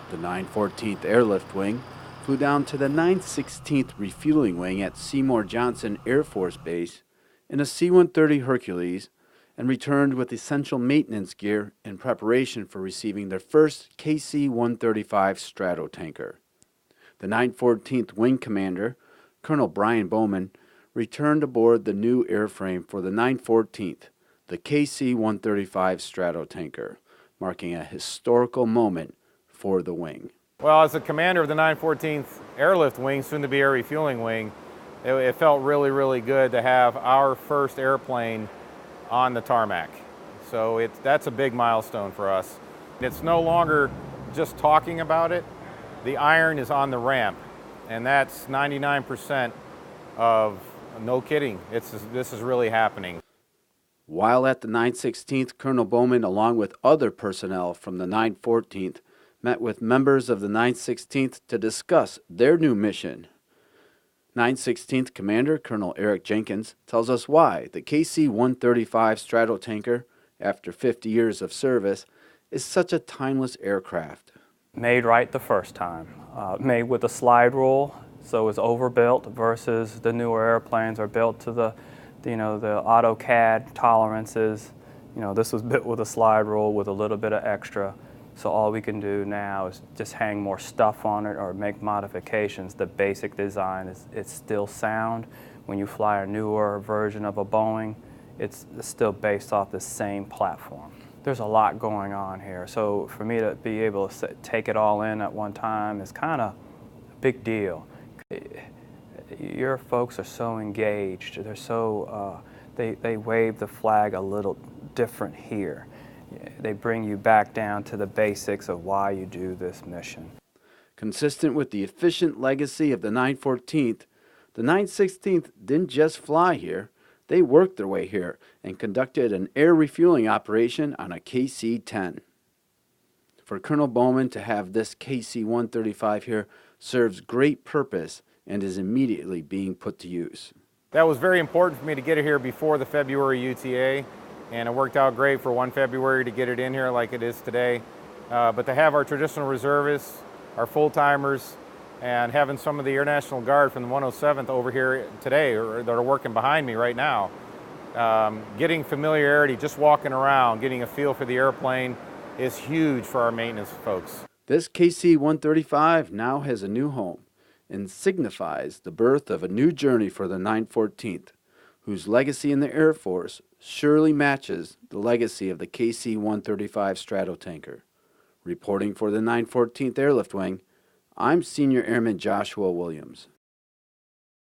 The 914th Airlift Wing flew down to the 916th Refueling Wing at Seymour Johnson Air Force Base in a C-130 Hercules and returned with essential maintenance gear in preparation for receiving their first KC-135 Stratotanker. The 914th Wing Commander, Colonel Brian Bowman, returned aboard the new airframe for the 914th, the KC-135 Stratotanker, marking a historical moment for the wing. Well, as the commander of the 914th Airlift Wing, soon to be Air Refueling Wing, it felt really, really good to have our first airplane on the tarmac. So that's a big milestone for us. It's no longer just talking about it. The iron is on the ramp, and that's 99% of, no kidding, this is really happening. While at the 916th, Colonel Bowman, along with other personnel from the 914th, met with members of the 916th to discuss their new mission. 916th Commander Colonel Eric Jenkins tells us why the KC-135 Stratotanker, after 50 years of service, is such a timeless aircraft. Made right the first time. Made with a slide rule, so it's overbuilt versus the newer airplanes are built to the AutoCAD tolerances. This was built with a slide rule with a little bit of extra. So all we can do now is just hang more stuff on it or make modifications. The basic design it's still sound. When you fly a newer version of a Boeing, it's still based off the same platform. There's a lot going on here. So for me to be able to take it all in at one time is kind of a big deal. Your folks are so engaged. They're so, they wave the flag a little different here. They bring you back down to the basics of why you do this mission. Consistent with the efficient legacy of the 914th, the 916th didn't just fly here, they worked their way here and conducted an air refueling operation on a KC-10. For Colonel Bowman to have this KC-135 here serves great purpose and is immediately being put to use. That was very important for me to get it here before the February UTA. And it worked out great for 1 February to get it in here like it is today. But to have our traditional reservists, our full-timers, and having some of the Air National Guard from the 107th over here today that are working behind me right now, getting familiarity, just walking around, getting a feel for the airplane is huge for our maintenance folks. This KC-135 now has a new home and signifies the birth of a new journey for the 914th, whose legacy in the Air Force surely matches the legacy of the KC-135 Stratotanker. Reporting for the 914th Airlift Wing, I'm Senior Airman Joshua Williams.